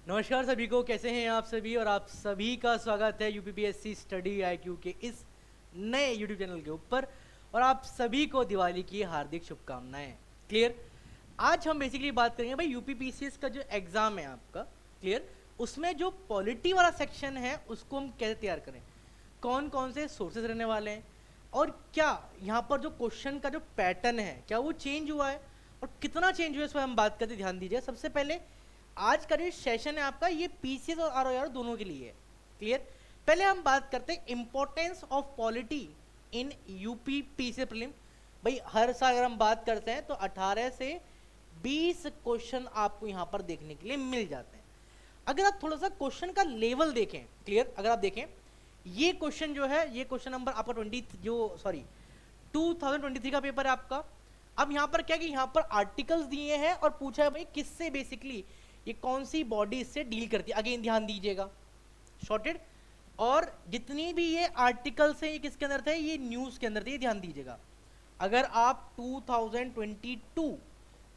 नमस्कार सभी को, कैसे हैं आप सभी। और आप सभी का स्वागत है यूपीपीएससी स्टडी आईक्यू के इस नए यूट्यूब चैनल के ऊपर। और आप सभी को दिवाली की हार्दिक शुभकामनाएं। क्लियर। आज हम बेसिकली बात करेंगे भाई यूपीपीसीएस का जो एग्ज़ाम है आपका, क्लियर, उसमें जो पॉलिटी वाला सेक्शन है उसको हम कैसे तैयार करें, कौन कौन से सोर्सेज रहने वाले हैं, और क्या यहाँ पर जो क्वेश्चन का जो पैटर्न है क्या वो चेंज हुआ है और कितना चेंज हुआ है, इस पर हम बात करते। ध्यान दीजिए, सबसे पहले आज का जो सेशन है आपका ये पीसीएस और आरओआर दोनों के लिए है। क्लियर। पहले हम बात करते हैं importance of polity in UP PCS prelim. भाई हर साल अगर हम बात करते हैं तो 18 से 20 क्वेश्चन आपको यहाँ पर देखने के लिए मिल जाते हैं। अगर आप थोड़ा सा क्वेश्चन का लेवल देखें, क्लियर, अगर आप देखें ये क्वेश्चन जो है, ये क्वेश्चन नंबर आपका 2023 का पेपर है आपका। अब यहाँ पर क्या कि यहाँ पर आर्टिकल्स दिए हैं और पूछा है भाई किससे बेसिकली ये कौन सी बॉडी इससे डील करती है। अगेन ध्यान दीजिएगा, शॉर्टेड, और जितनी भी ये आर्टिकल्स हैं ये किसके अंदर थे, ये न्यूज़ के अंदर थे। ध्यान दीजिएगा, अगर आप 2022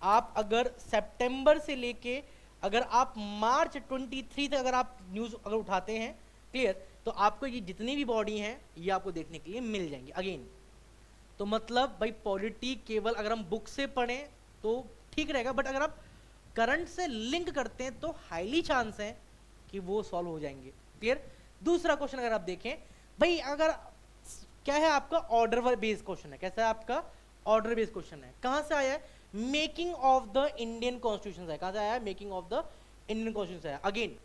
आप अगर सितंबर से लेके अगर आप मार्च 23 तक अगर आप न्यूज़ अगर उठाते हैं, क्लियर, तो आपको ये जितनी भी बॉडी हैं ये आपको देखने के लिए मिल जाएंगी। अगेन तो मतलब भाई पॉलिटी केवल अगर हम बुक से पढ़ें तो ठीक रहेगा, बट अगर आप करंट से लिंक करते हैं तो हाईली चांस है कि वो सॉल्व हो जाएंगे। क्लियर। दूसरा क्वेश्चन अगर आप देखें भाई, अगर क्या है आपका ऑर्डर बेस्ड क्वेश्चन है, कैसा है आपका ऑर्डर बेस्ड क्वेश्चन है, कहां से आया है, making of the Indian constitution है, कहां से आया है, making of the Indian constitution है। अगेन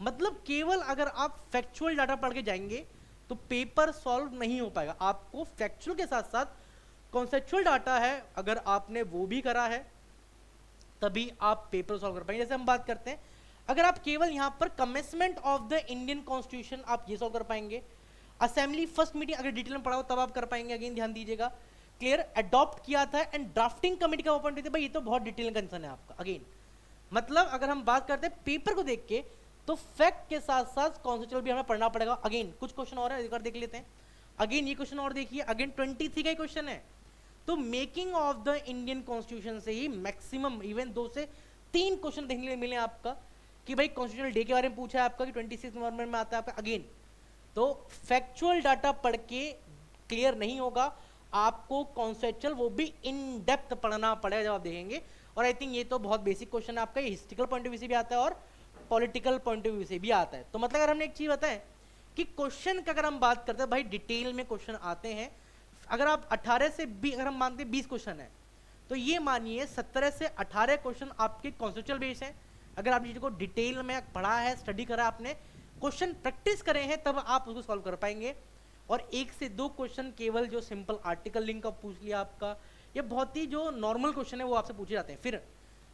मतलब केवल अगर आप फैक्चुअल डाटा पढ़ के जाएंगे तो पेपर सॉल्व नहीं हो पाएगा। आपको फैक्चुअल के साथ साथ कॉन्सेप्चुअल डाटा है अगर आपने वो भी करा है तभी आप पेपर सॉल्व कर पाएंगे। जैसे हम बात करते हैं, अगर आप केवल यहाँ पर commencement of the Indian constitution आप ये सॉल्व कर पाएंगे, असेंबली फर्स्ट मीटिंग अगर डिटेल में पढ़ा हो तब आप कर पाएंगे। अगेन ध्यान दीजिएगा, क्लियर, अडॉप्ट किया था एंड ड्राफ्टिंग कमेटी का अपॉइंट थे, भाई ये तो बहुत डिटेल कंसर्न है आपका। अगेन मतलब अगर हम बात करते हैं पेपर को देख के तो फैक्ट के साथ साथ कॉन्सेप्चुअल भी हमें पढ़ना पड़ेगा। अगेन कुछ क्वेश्चन और है, एक बार देख लेते हैं। अगेन ये क्वेश्चन और देखिए, अगेन 23 का ही क्वेश्चन है। तो making of the Indian constitution से ही मैक्सिमम इवन 2 से 3 क्वेश्चन देखने के लिए मिले आपका कि भाई कॉन्स्टिट्यूशनल डे के बारे में पूछा है आपका कि 26 नवंबर में आता है आपका। अगेन तो फैक्चुअल डाटा पढ़ के क्लियर नहीं होगा, आपको कॉन्सेप्चुअल वो भी इन डेप्थ पढ़ना पड़ेगा जब आप देखेंगे। और आई थिंक ये तो बहुत बेसिक क्वेश्चन है आपका, ये हिस्ट्रिकल पॉइंट ऑफ व्यू से भी आता है और पॉलिटिकल पॉइंट ऑफ व्यू से भी आता है। तो मतलब अगर हमने एक चीज बताएं कि क्वेश्चन का अगर हम बात करते हैं भाई डिटेल में क्वेश्चन आते हैं, अगर आप 18 से 20 अगर हम मानते हैं 20 क्वेश्चन है तो ये मानिए 17 से 18 क्वेश्चन आपके कॉन्सेप्चुअल बेस है। अगर आप चीज़ को डिटेल में पढ़ा है, स्टडी करा, आपने क्वेश्चन प्रैक्टिस करे हैं, तब आप उसको सॉल्व कर पाएंगे। और 1 से 2 क्वेश्चन केवल जो सिंपल आर्टिकल लिंक का पूछ लिया आपका, ये बहुत ही जो नॉर्मल क्वेश्चन है वो आपसे पूछे जाते हैं। फिर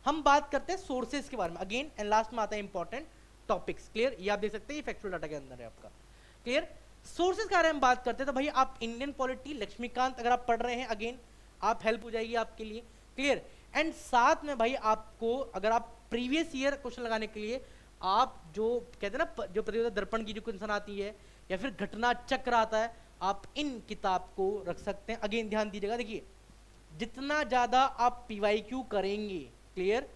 हम बात करते हैं सोर्सेज के बारे में, अगेन एंड लास्ट में आता है इंपॉर्टेंट टॉपिक्स। क्लियर, ये आप देख सकते हैं, ये फैक्चुअल डाटा के अंदर है आपका। क्लियर। सोर्सेज के बारे में बात करते हैं तो भाई आप इंडियन पॉलिटी लक्ष्मीकांत अगर आप पढ़ रहे हैं, अगेन आप हेल्प हो जाएगी आपके लिए। क्लियर। एंड साथ में भाई आपको अगर आप प्रीवियस ईयर क्वेश्चन लगाने के लिए आप जो कहते हैं ना, जो प्रतियोगिता दर्पण की जो क्वेश्चन आती है या फिर घटना चक्र आता है, आप इन किताब को रख सकते हैं। अगेन ध्यान दीजिएगा, देखिए जितना ज़्यादा आप पीवाईक्यू करेंगे, क्लियर,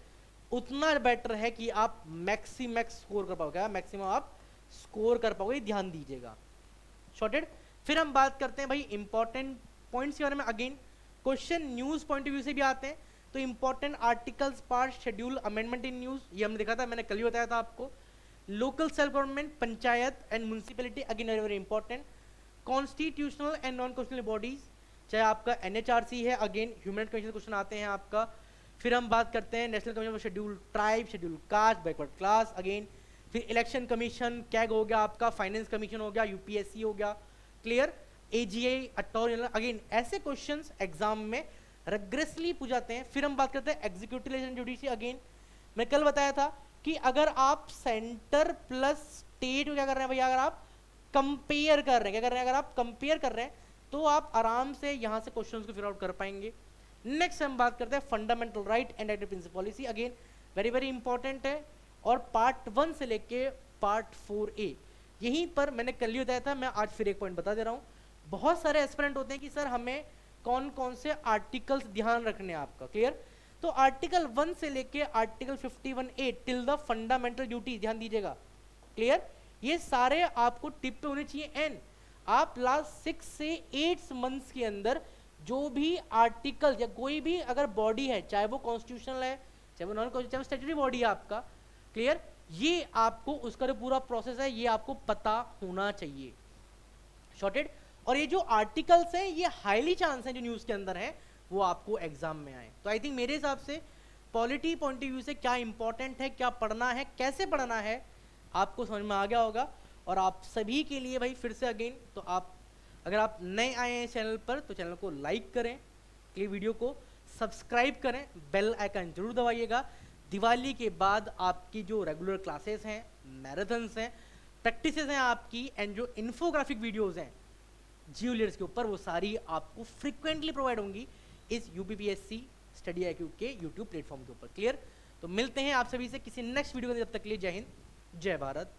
उतना बेटर है कि आप मैक्सिमैक्स स्कोर कर पाओगे, मैक्सिमम आप स्कोर कर पाओगे, ध्यान दीजिएगा। शॉर्टेड। फिर हम बात करते हैं भाई इंपॉर्टेंट पॉइंट्स के बारे में। Again question news point of view से भी आते हैं, तो important articles, part, schedule, amendment in news, ये हमने देखा था, मैंने कल ही बताया था आपको। Local self government, panchayat and municipality, again very very important. Constitutional and non constitutional bodies, चाहे आपका एनएचआरसी है, अगेन ह्यूमन कमीशन क्वेश्चन आते हैं आपका। फिर हम बात करते हैं national commission for schedule tribe, schedule caste, backward class, again फिर इलेक्शन कमीशन, कैग हो गया आपका, फाइनेंस कमीशन हो गया, यूपीएससी हो गया, क्लियर, एजीआई, अटॉर्नी। अगेन ऐसे क्वेश्चंस एग्जाम में रेग्रेसली पूछ जाते हैं। फिर हम बात करते हैं एग्जीक्यूटिव एंड जुडिशरी। अगेन मैं कल बताया था कि अगर आप सेंटर प्लस स्टेट को क्या कर रहे हैं भैया, अगर आप कंपेयर कर रहे हैं, क्या कर रहे हैं, अगर आप कंपेयर कर रहे हैं तो आप आराम से यहाँ से क्वेश्चंस को फिगर आउट कर पाएंगे। नेक्स्ट हम बात करते हैं fundamental right and active principal policy, again very very important है। और पार्ट 1 से लेके पार्ट 4A यहीं पर मैंने कल ही बताया था, मैं आज फिर एक पॉइंट बता दे रहा हूँ। बहुत सारे एस्पिरेंट होते हैं कि सर हमें कौन कौन से आर्टिकल्स ध्यान रखने हैं आपका, क्लियर। तो आर्टिकल 1 से लेके article 51A till the fundamental duty, ध्यान दीजिएगा, क्लियर, ये सारे आपको टिप पे होने चाहिए। एंड आप लास्ट 6 से 8 मंथ्स के अंदर जो भी आर्टिकल या कोई भी अगर बॉडी है, चाहे वो कॉन्स्टिट्यूशनल है, चाहे वो नॉन कॉन्स्टिट्यूशनल, चाहे वो स्टैट्यूटरी बॉडी है आपका, क्लियर, ये आपको उसका जो पूरा प्रोसेस है ये आपको पता होना चाहिए, शॉर्टेड। और ये जो आर्टिकल्स हैं ये हाईली चांस है जो न्यूज़ के अंदर है वो आपको एग्जाम में आए। तो आई थिंक मेरे हिसाब से पॉलिटी पॉइंट ऑफ व्यू से क्या इंपॉर्टेंट है, क्या पढ़ना है, कैसे पढ़ना है, आपको समझ में आ गया होगा। और आप सभी के लिए भाई फिर से अगेन, तो आप अगर आप नए आए हैं चैनल पर तो चैनल को लाइक करें, ये वीडियो को सब्सक्राइब करें, बेल आइकन जरूर दबाइएगा। दिवाली के बाद आपकी जो रेगुलर क्लासेस हैं, मैराथन्स हैं, प्रैक्टिसेस हैं आपकी, एंड जो इन्फोग्राफिक वीडियोस हैं जियो लीडर्स के ऊपर, वो सारी आपको फ्रिक्वेंटली प्रोवाइड होंगी इस यूपीपीएससी स्टडी IQ के यूट्यूब प्लेटफॉर्म के ऊपर, क्लियर। तो मिलते हैं आप सभी से किसी नेक्स्ट वीडियो में, जब तक के लिए जय हिंद, जय भारत।